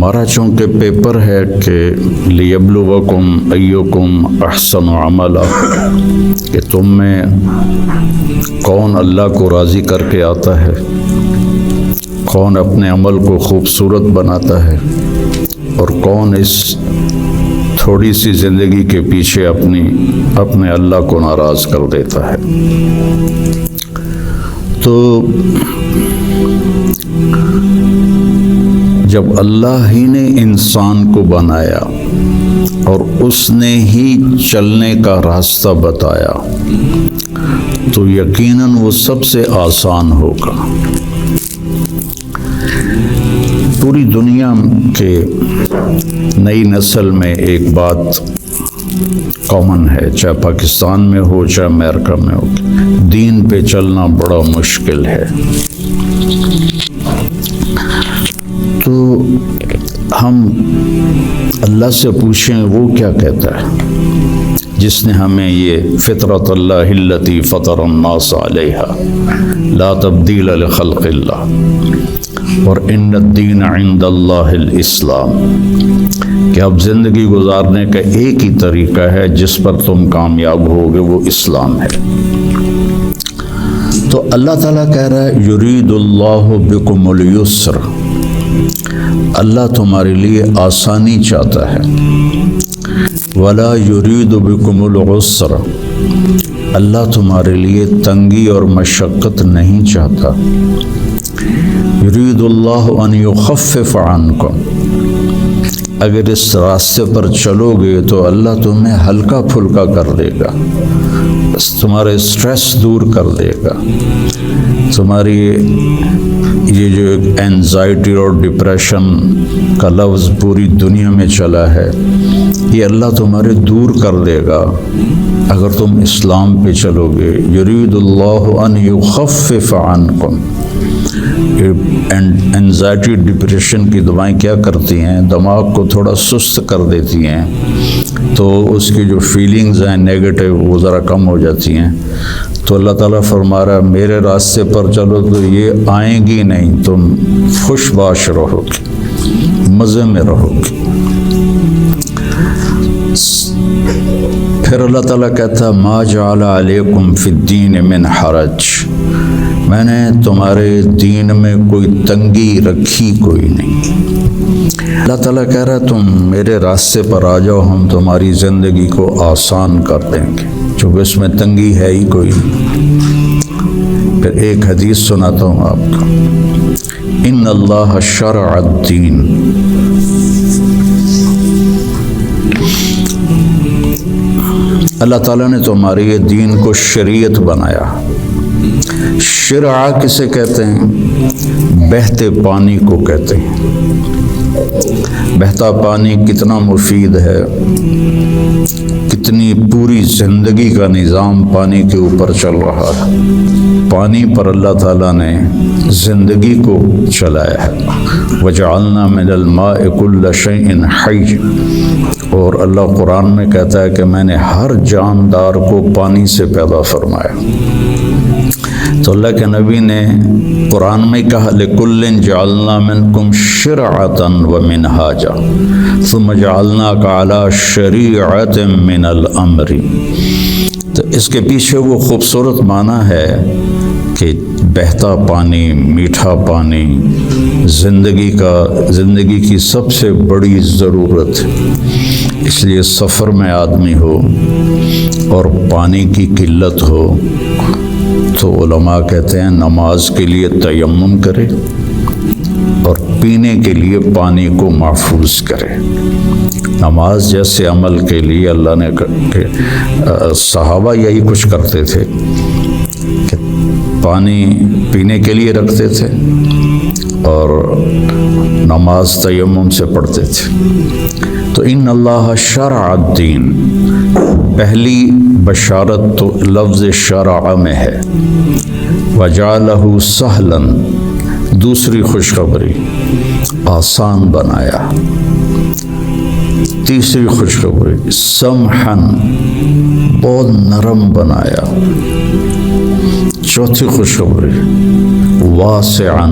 ہمارا چونکہ پیپر ہے کہ لیبلوکم ایکم احسن عملا، کہ تم میں کون اللہ کو راضی کر کے آتا ہے، کون اپنے عمل کو خوبصورت بناتا ہے، اور کون اس تھوڑی سی زندگی کے پیچھے اپنے اللہ کو ناراض کر دیتا ہے۔ تو جب اللہ ہی نے انسان کو بنایا اور اس نے ہی چلنے کا راستہ بتایا تو یقیناً وہ سب سے آسان ہوگا۔ پوری دنیا کے نئی نسل میں ایک بات کامن ہے، چاہے پاکستان میں ہو چاہے امریکہ میں ہو، دین پہ چلنا بڑا مشکل ہے۔ تو ہم اللہ سے پوچھیں وہ کیا کہتا ہے جس نے ہمیں یہ فطرت اللہ التی فطر الناس علیہا لا تبدیل لخلق اللہ اور ان الدین عند اللہ الاسلام، کہ اب زندگی گزارنے کا ایک ہی طریقہ ہے جس پر تم کامیاب ہوگے، وہ اسلام ہے۔ تو اللہ تعالیٰ کہہ رہا ہے یرید اللہ بکم الیسر، اللہ تمہارے لیے آسانی چاہتا ہے، ولا یرید بکم العسر، اللہ تمہارے لیے تنگی اور مشقت نہیں چاہتا۔ یرید اللہ ان یخفف عنکم، اگر اس راستے پر چلو گے تو اللہ تمہیں ہلکا پھلکا کر دے گا، بس تمہارے اسٹریس دور کر دے گا، تمہاری یہ جو ایک اینزائٹی اور ڈپریشن کا لفظ پوری دنیا میں چلا ہے، یہ اللہ تمہارے دور کر دے گا اگر تم اسلام پہ چلو گے۔ یرید اللہ ان یخفف عنکم، اینزائٹی ڈپریشن کی دوائیں کیا کرتی ہیں؟ دماغ کو تھوڑا سست کر دیتی ہیں، تو اس کی جو فیلنگز ہیں نیگیٹو وہ ذرا کم ہو جاتی ہیں۔ تو اللہ تعالیٰ فرما رہا ہے میرے راستے پر چلو تو یہ آئیں گی نہیں، تم خوش باش رہو گے، مزے میں رہو گے۔ پھر اللہ تعالیٰ کہتا ہے ما جعل علیکم فی الدین من حرج، میں نے تمہارے دین میں کوئی تنگی رکھی کوئی نہیں۔ اللہ تعالیٰ کہہ رہا ہے تم میرے راستے پر آ جاؤ، ہم تمہاری زندگی کو آسان کر دیں گے، چونکہ اس میں تنگی ہے ہی کوئی نہیں۔ پھر ایک حدیث سناتا ہوں آپ کو، ان اللہ شرع الدین، اللہ تعالیٰ نے تمہارے یہ دین کو شریعت بنایا۔ شرع کسے کہتے ہیں؟ بہتے پانی کو کہتے ہیں۔ بہتا پانی کتنا مفید ہے، کتنی پوری زندگی کا نظام پانی کے اوپر چل رہا ہے۔ پانی پر اللہ تعالیٰ نے زندگی کو چلایا ہے۔ وَجَعَلْنَا مِنَ الْمَاءِ كُلَّ شَيْءٍ حَيٍّ، اور اللہ قرآن میں کہتا ہے کہ میں نے ہر جاندار کو پانی سے پیدا فرمایا۔ تو اللہ کے نبی نے قرآن میں کہا لِكُلٍّ جَعَلْنَا مِنْكُمْ شِرْعَةً وَمِنْهَاجًا ثُمَّ جَعَلْنَاكَ عَلَى شَرِيعَةٍ مِنَ الْأَمْرِ۔ تو اس کے پیچھے وہ خوبصورت معنی ہے کہ بہتا پانی، میٹھا پانی زندگی کی سب سے بڑی ضرورت ہے۔ اس لیے سفر میں آدمی ہو اور پانی کی قلت ہو تو علماء کہتے ہیں نماز کے لیے تیمم کرے اور پینے کے لیے پانی کو محفوظ کرے۔ نماز جیسے عمل کے لیے اللہ نے صحابہ یہی کچھ کرتے تھے کہ پانی پینے کے لیے رکھتے تھے اور نماز تیمم سے پڑھتے تھے۔ تو ان اللہ شرع الدین، پہلی بشارت تو لفظ شرع میں ہے، وجعلہ سہلا، دوسری خوشخبری آسان بنایا، تیسری خوشخبری سمحن، بہت نرم بنایا، چوتھی خوشخبری واسعاً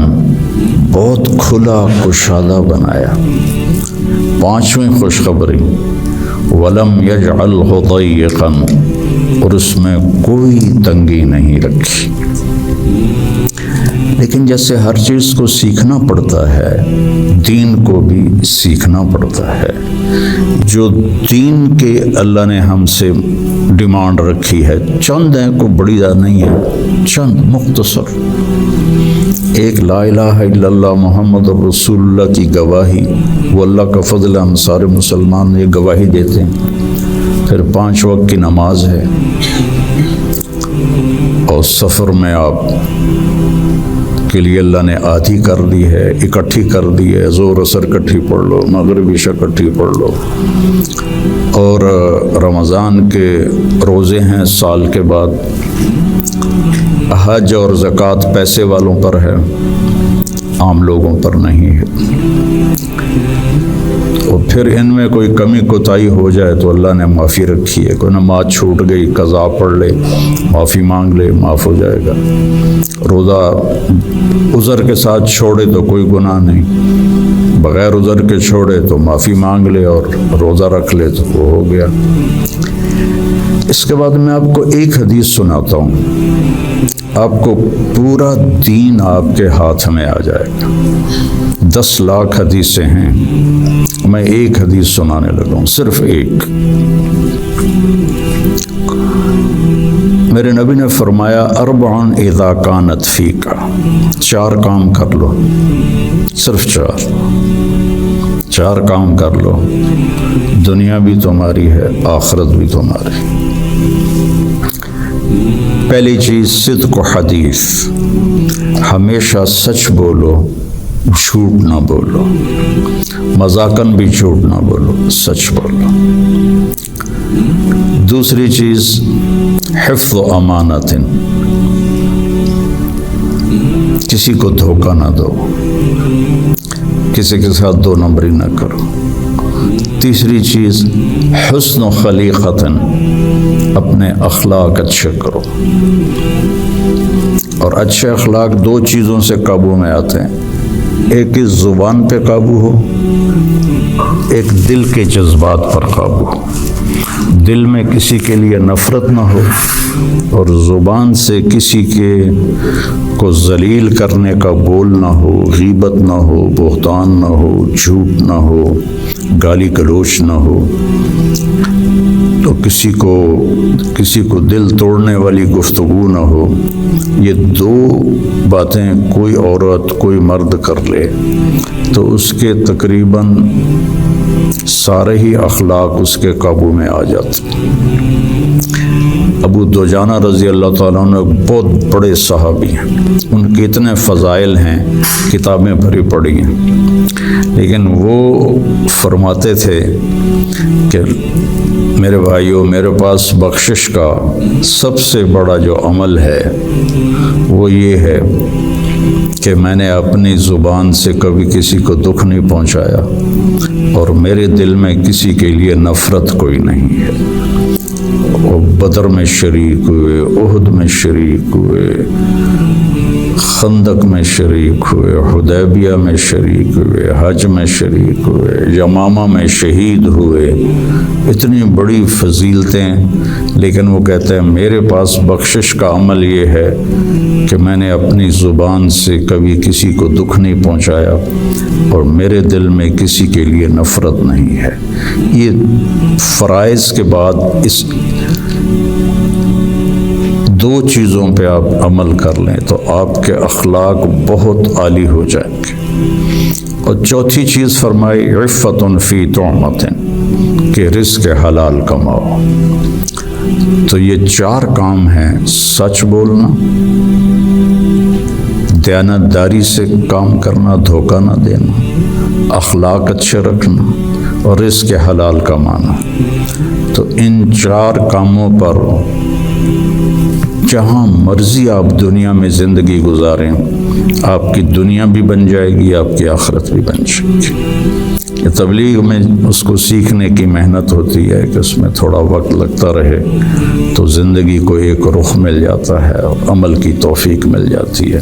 بہت کھلا کشادہ بنایا۔ پانچویں خوشخبری ولم یجعلہ ضیقاً، اور اس میں کوئی تنگی نہیں رکھی۔ لیکن جیسے ہر چیز کو سیکھنا پڑتا ہے، دین کو بھی سیکھنا پڑتا ہے۔ جو دین کے اللہ نے ہم سے ڈیمانڈ رکھی ہے چند ہیں، کوئی بڑی بات نہیں ہے، چند مختصر۔ ایک لا الہ الا اللہ محمد رسول اللہ کی گواہی، وہ اللہ کا فضل، ہم سارے مسلمان یہ گواہی دیتے ہیں۔ پھر 5 وقت کی نماز ہے، اور سفر میں آپ کے لیے اللہ نے آدھی کر دی ہے، اکٹھی کر دی ہے، ظہر اثر اکٹھی پڑھ لو، مغرب عشاء اکٹھی پڑھ لو۔ اور رمضان کے روزے ہیں سال کے بعد، حج اور زکوٰۃ پیسے والوں پر ہے، عام لوگوں پر نہیں ہے۔ اور پھر ان میں کوئی کمی کوتاہی ہو جائے تو اللہ نے معافی رکھی ہے، کوئی نماز چھوٹ گئی قضا پڑھ لے، معافی مانگ لے، معاف ہو جائے گا۔ روزہ عذر کے ساتھ چھوڑے تو کوئی گناہ نہیں، بغیر عذر کے چھوڑے تو معافی مانگ لے اور روزہ رکھ لے تو وہ ہو گیا۔ اس کے بعد میں آپ کو ایک حدیث سناتا ہوں، آپ کو پورا دین آپ کے ہاتھ میں آ جائے گا۔ 10 لاکھ حدیثیں ہیں، میں ایک حدیث سنانے لگا ہوں، صرف ایک۔ میرے نبی نے فرمایا 4 اذا کانت فیک، 4 کام کر لو، صرف 4 کام کر لو، دنیا بھی تمہاری ہے، آخرت بھی تمہاری۔ پہلی چیز صدق و حدیث، ہمیشہ سچ بولو، جھوٹ نہ بولو، مذاقاً بھی جھوٹ نہ بولو، سچ بولو۔ دوسری چیز حفظ و امانت، کسی کو دھوکہ نہ دو، کسی کے ساتھ 2 نمبری نہ کرو۔ تیسری چیز حسن و خلیقت، اپنے اخلاق اچھے کرو۔ اور اچھے اخلاق 2 چیزوں سے قابو میں آتے ہیں، ایک اس زبان پہ قابو ہو، ایک دل کے جذبات پر قابو ہو۔ دل میں کسی کے لیے نفرت نہ ہو، اور زبان سے کسی کے کو ذلیل کرنے کا بول نہ ہو، غیبت نہ ہو، بہتان نہ ہو، جھوٹ نہ ہو، گالی گلوچ نہ ہو، تو کسی کو دل توڑنے والی گفتگو نہ ہو۔ یہ 2 باتیں کوئی عورت کوئی مرد کر لے تو اس کے تقریباً سارے ہی اخلاق اس کے قابو میں آ جاتے ہیں۔ ابو دجانہ رضی اللہ تعالیٰ عنہ بہت بڑے صحابی ہیں، ان کے اتنے فضائل ہیں، کتابیں بھری پڑی ہیں، لیکن وہ فرماتے تھے کہ میرے بھائیوں، میرے پاس بخشش کا سب سے بڑا جو عمل ہے وہ یہ ہے کہ میں نے اپنی زبان سے کبھی کسی کو دکھ نہیں پہنچایا، اور میرے دل میں کسی کے لیے نفرت کوئی نہیں ہے۔ وہ بدر میں شریک ہوئے، احد میں شریک ہوئے، خندق میں شریک ہوئے، حدیبیہ میں شریک ہوئے، حج میں شریک ہوئے، یمامہ میں شہید ہوئے، اتنی بڑی فضیلتیں، لیکن وہ کہتے ہیں میرے پاس بخشش کا عمل یہ ہے کہ میں نے اپنی زبان سے کبھی کسی کو دکھ نہیں پہنچایا، اور میرے دل میں کسی کے لیے نفرت نہیں ہے۔ یہ فرائض کے بعد اس 2 چیزوں پہ آپ عمل کر لیں تو آپ کے اخلاق بہت عالی ہو جائیں گے۔ اور چوتھی چیز فرمائی عفت فی طعمت، کہ رزق حلال کماؤ۔ تو یہ 4 کام ہیں، سچ بولنا، دیانتداری سے کام کرنا، دھوکہ نہ دینا، اخلاق اچھے رکھنا، اور رزق حلال کمانا۔ تو ان 4 کاموں پر جہاں مرضی آپ دنیا میں زندگی گزاریں، آپ کی دنیا بھی بن جائے گی، آپ کی آخرت بھی بن جائے گی۔ یہ تبلیغ میں اس کو سیکھنے کی محنت ہوتی ہے کہ اس میں تھوڑا وقت لگتا رہے تو زندگی کو ایک رخ مل جاتا ہے اور عمل کی توفیق مل جاتی ہے۔